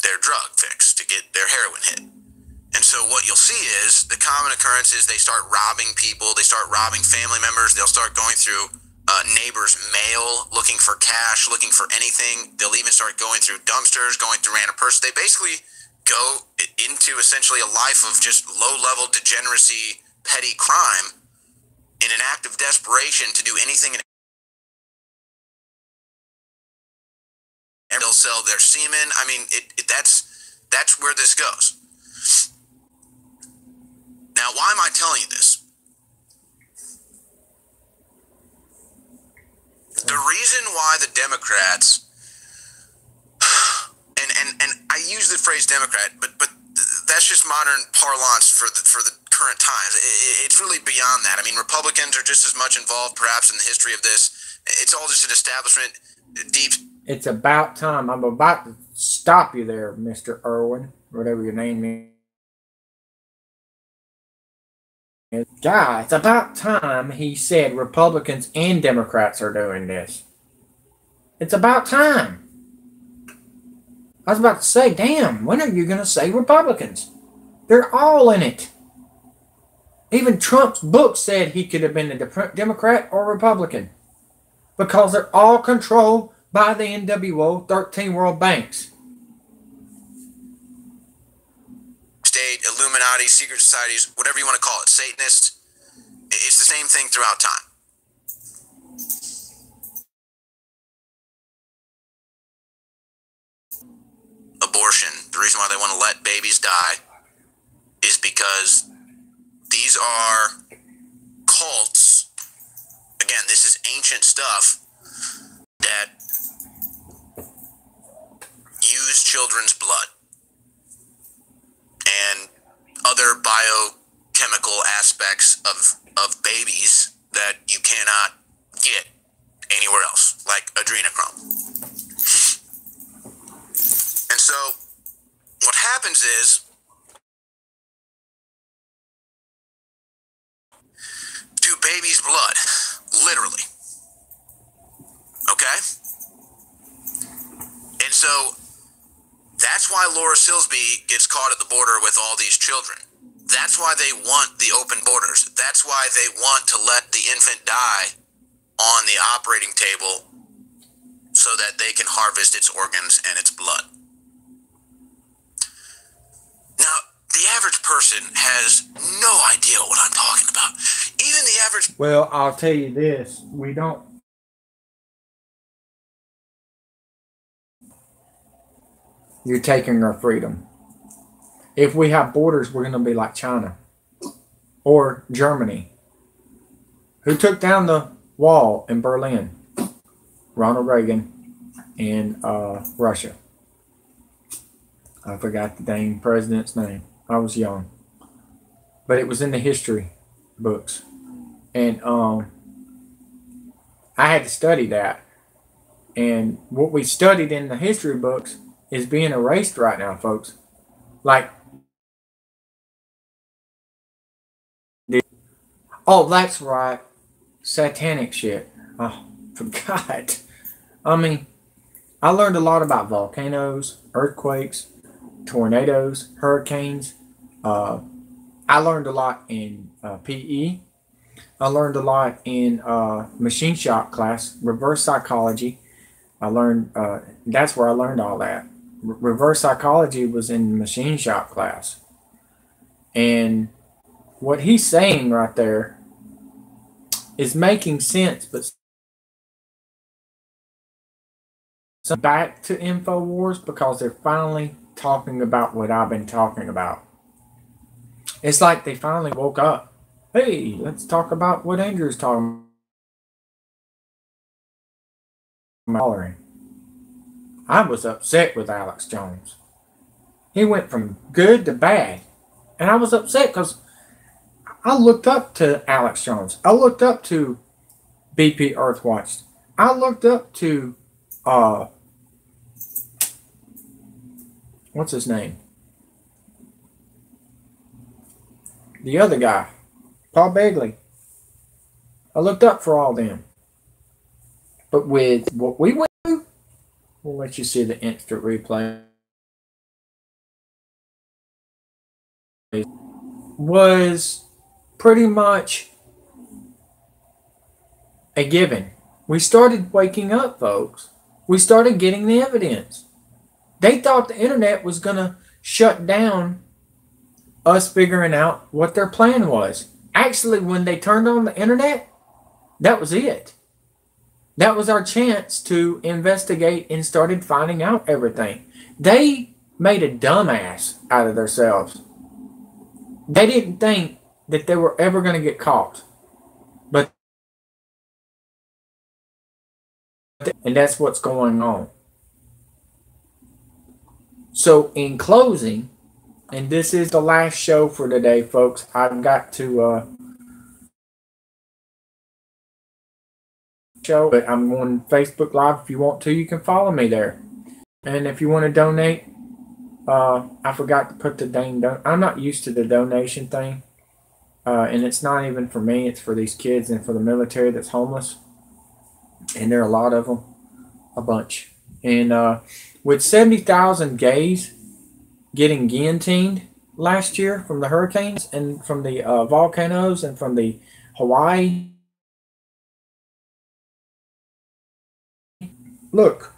their drug fix, to get their heroin hit. And so what you'll see is the common occurrence is they start robbing people, they start robbing family members, they'll start going through neighbors' mail, looking for cash, looking for anything. They'll even start going through dumpsters, going through random purses. They basically go into essentially a life of just low-level degeneracy, petty crime in an act of desperation to do anything. And they'll sell their semen. I mean, that's where this goes. Now, why am I telling you this? The reason why the Democrats, and I use the phrase Democrat, but that's just modern parlance for the current times. It's really beyond that. I mean, Republicans are just as much involved, perhaps, in the history of this. It's all just an establishment deep. It's about time. I'm about to stop you there, Mr. Irwin, whatever your name is. Guy, it's about time he said Republicans and Democrats are doing this. It's about time. I was about to say, damn, when are you going to say Republicans? They're all in it. Even Trump's book said he could have been a Democrat or Republican because they're all controlled by the NWO 13 world banks. State, Illuminati, secret societies, whatever you want to call it, Satanists. It's the same thing throughout time. Abortion, the reason why they want to let babies die is because these are cults. Again, this is ancient stuff that use children's blood and other biochemical aspects of babies that you cannot get anywhere else, like adrenochrome. And so what happens is to baby's blood, literally. Okay? And so that's why Laura Silsby gets caught at the border with all these children. That's why they want the open borders. That's why they want to let the infant die on the operating table so that they can harvest its organs and its blood. Now, the average person has no idea what I'm talking about. Even the average... Well, I'll tell you this. We don't... You're taking our freedom. If we have borders, we're going to be like China or Germany. Who took down the wall in Berlin? Ronald Reagan and Russia. I forgot the dang president's name. I was young. But it was in the history books. And I had to study that. And what we studied in the history books is being erased right now, folks. Like, oh, that's right, satanic shit. Oh, forgot. I mean, I learned a lot about volcanoes, earthquakes, tornadoes, hurricanes. I learned a lot in PE. I learned a lot in machine shop class, reverse psychology. I learned, that's where I learned all that. Reverse psychology was in machine shop class. And what he's saying right there is making sense, but back to InfoWars because they're finally talking about what I've been talking about. It's like they finally woke up. Hey, let's talk about what Andrew's talking about. I was upset with Alex Jones. He went from good to bad. And I was upset because I looked up to Alex Jones. I looked up to BP Earthwatch. I looked up to, what's his name? The other guy, Paul Begley. I looked up for all them. But with what we went through, we'll let you see the instant replay. Was pretty much a given. We started waking up, folks. We started getting the evidence. They thought the internet was going to shut down us figuring out what their plan was. Actually, when they turned on the internet, that was it. That was our chance to investigate and started finding out everything. They made a dumbass out of themselves. They didn't think that they were ever going to get caught. And that's what's going on. So in closing, and this is the last show for today, folks, I've got to show, but I'm on Facebook Live. If you want to, you can follow me there. And if you want to donate, I forgot to put the dang I'm not used to the donation thing. And it's not even for me, it's for these kids and for the military that's homeless. And there are a lot of them, a bunch. And with 70,000 gays getting guillotined last year from the hurricanes and from the volcanoes and from the Hawaii. Look,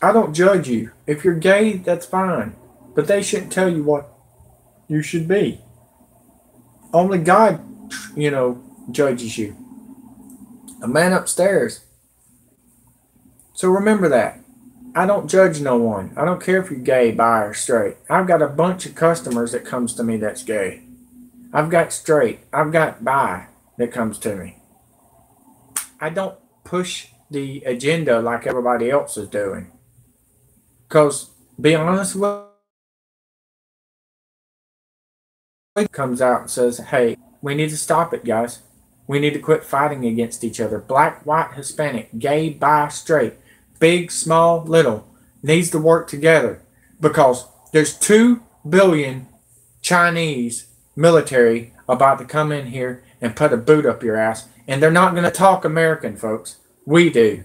I don't judge you. If you're gay, that's fine. But they shouldn't tell you what you should be. Only God, judges you. A man upstairs. So remember that. I don't judge no one. I don't care if you're gay, bi, or straight. I've got a bunch of customers that comes to me that's gay. I've got straight. I've got bi that comes to me. I don't push the agenda like everybody else is doing. Because, be honest with you, comes out and says, hey, we need to stop it, guys. We need to quit fighting against each other. Black, white, Hispanic, gay, bi, straight. Big, small, little, needs to work together because there's 2 billion Chinese military about to come in here and put a boot up your ass, and they're not going to talk American, folks. We do.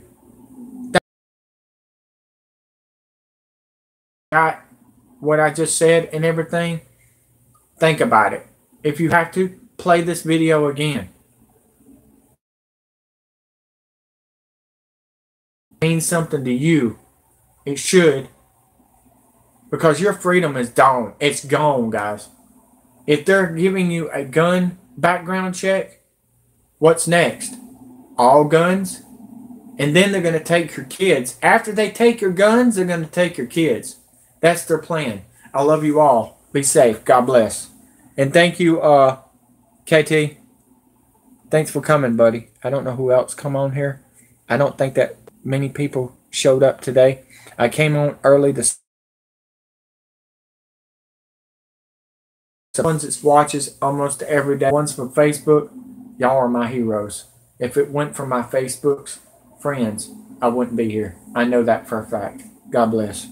Got what I just said and everything? Think about it. If you have to, play this video again. Means something to you, it should, because your freedom is gone. It's gone, guys. If they're giving you a gun background check, what's next? All guns? And then they're going to take your kids. After they take your guns, they're going to take your kids. That's their plan. I love you all. Be safe. God bless. And thank you, KT. Thanks for coming, buddy. I don't know who else come on here. I don't think that many people showed up today. I came on early. The ones that watches almost every day. Ones from Facebook. Y'all are my heroes. If it went from my Facebooks, friends, I wouldn't be here. I know that for a fact. God bless.